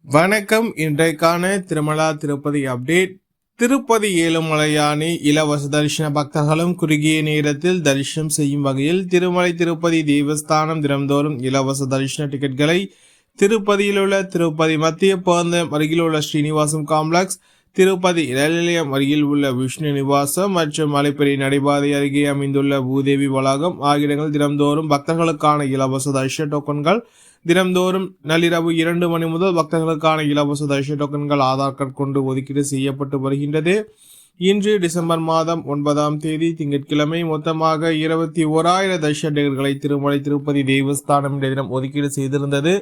வணக்கம். இன்றைக்கான திருமலா திருப்பதி அப்டேட். திருப்பதி ஏழுமலையானை இலவச தரிசன பக்தர்களும் குறுகிய நேரத்தில் தரிசனம் செய்யும் வகையில் திருமலை திருப்பதி தேவஸ்தானம் தினம்தோறும் இலவச தரிசன டிக்கெட்களை திருப்பதியில் உள்ள திருப்பதி மத்திய பேருந்து அருகில் உள்ள ஸ்ரீனிவாசம் காம்ப்ளெக்ஸ், திருப்பதி ரயில் நிலையம் அருகில் உள்ள விஷ்ணு நிவாசம் மற்றும் மலைப்பெரிய நடைபாதை அருகே அமைந்துள்ள பூதேவி வளாகம் ஆகிய இடங்கள் தினம்தோறும் பக்தர்களுக்கான இலவச தரிசன டோக்கன்கள் தினம்தோறும் நள்ளிரவு 2 மணி முதல் பக்தர்களுக்கான இலவச தரிசன டோக்கன்கள் ஆதார் கார்டு கொண்டு ஒதுக்கீடு செய்யப்பட்டு வருகின்றது. இன்று டிசம்பர் மாதம் 9ஆம் தேதி திங்கட்கிழமை மொத்தமாக 21,000 தரிசன டிக்கெட்களை திருமலை திருப்பதி தேவஸ்தானம் இந்த தினம் ஒதுக்கீடு செய்திருந்தது.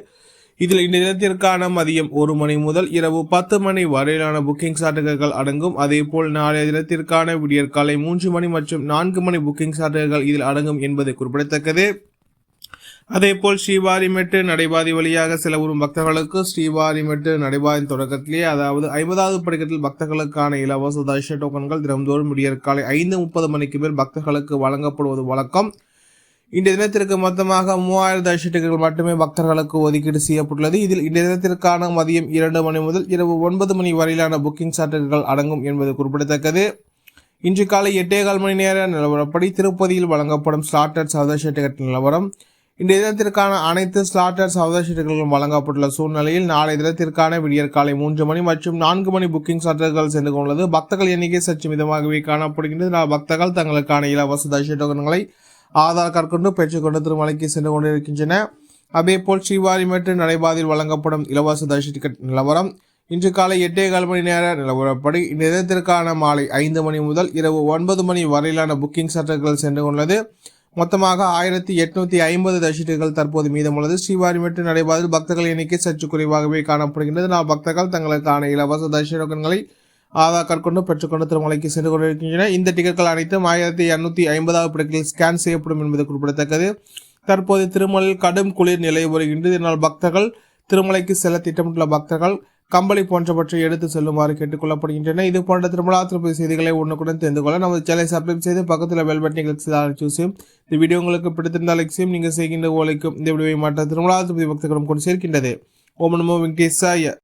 இதில் இந்த தினத்திற்கான மதியம் 1 மணி முதல் இரவு 10 மணி வரையிலான புக்கிங் சாட்டுகள் அடங்கும். அதேபோல் நாளைய தினத்திற்கான விடியற்காலை 3 மணி மற்றும் 4 மணி புக்கிங் சாட்டுகள் இதில் அடங்கும் என்பது குறிப்பிடத்தக்கது. அதேபோல் ஸ்ரீவாரிமெட்டு நடைபாதை வழியாக செலவரும் பக்தர்களுக்கு ஸ்ரீவாரிமெட்டு நடைபாதையின் தொடக்கத்திலே, அதாவது 50வது படிக்கட்டில் பக்தர்களுக்கான இலவச தரிசன டோக்கன்கள் தினம்தோறும் விடியற்காலை 5:30 மணிக்கு மேல் பக்தர்களுக்கு வழங்கப்படுவது வழக்கம். இந்த தினத்திற்கு மொத்தமாக 3000 தரிசன டிக்கெட்டுகள் மட்டுமே பக்தர்களுக்கு ஒதுக்கீடு செய்யப்பட்டுள்ளது. இதில் இந்த தினத்திற்கான மதியம் 2 மணி முதல் இரவு 9 மணி வரையிலான புக்கிங் சாட்டுகள் அடங்கும் என்பது குறிப்பிடத்தக்கது. இன்று காலை 8:15 மணி நேர நிலவரப்படி திருப்பதியில் வழங்கப்படும் ஸ்லாட்டட் சர்வதர்ஷன டிக்கெட் நிலவரம். இந்த தினத்திற்கான அனைத்து ஸ்லாட்டட் சர்வதர்ஷன டிக்கெட்டுகளும் வழங்கப்பட்டுள்ள சூழ்நிலையில் நாளை தினத்திற்கான விடியற்காலை 3 மணி மற்றும் 4 மணி புக்கிங் சாட்டுகள் சென்று கொண்டுள்ளது. பக்தர்கள் எண்ணிக்கை சற்று மிதமாகவே காணப்படுகின்றது. பக்தர்கள் தங்களுக்கான இலவச தரிசன டோக்கன்களை ஆதார் கார்டு கொண்டு பெற்றுக்கொண்டு திருமலைக்கு சென்று கொண்டிருக்கின்றன. அதேபோல் ஸ்ரீவாரிமெட்டு நடைபாதையில் வழங்கப்படும் இலவச தரிசன டிக்கெட் நிலவரம். இன்று காலை 8:15 மணி நேர நிலவரப்படி இந்த தினத்திற்கான மாலை 5 மணி முதல் இரவு 9 மணி வரையிலான புக்கிங் சாட்டுகள் சென்று கொண்டுள்ளது. மொத்தமாக 1850 தரிசனங்கள் தற்போது மீதமுள்ளது. ஸ்ரீவாரிமெட்டு நடைபாதையில் பக்தர்கள் எண்ணிக்கை சற்று குறைவாகவே காணப்படுகின்றது. பக்தர்கள் தங்களுக்கான இலவச தரிசன டோக்கன்களை ஆதார் கார்டு கொண்டு பெற்றுக்கொண்டு திருமலைக்கு சென்று கொண்டிருக்கின்றன. இந்த டிக்கெட்கள் அனைத்தும் 1850வது படிக்கட்டில் ஸ்கேன் செய்யப்படும் என்பது குறிப்பிடத்தக்கது. தற்போது திருமலையில் கடும் குளிர் நிலவி வருகின்றது. இதனால் பக்தர்கள் திருமலைக்கு செல்ல திட்டமிட்டுள்ள பக்தர்கள் கம்பளி போன்றவற்றை எடுத்து செல்லுமாறு கேட்டுக்கொள்ளப்படுகின்றன. இது போன்ற திருமலா திருப்பதி செய்திகளை உடனுக்குடன் தெரிந்து கொள்ள நமது சேனலை சப்ஸ்கிரைப் செய்து பக்கத்தில் பெல் பட்டனை கிளிக் செய்து சூஸ் செய்யும். இந்த வீடியோ உங்களுக்கு பிடித்திருந்தால் லைக் செய்யும். நீங்கள் செய்கின்ற ஓலைக்கும் இந்த வீடியோவை மற்ற திருமலா திருப்பதி பக்தர்களும் கொண்டு சேர்க்கின்றது. ஓம் நமோ வெங்கடேசாய.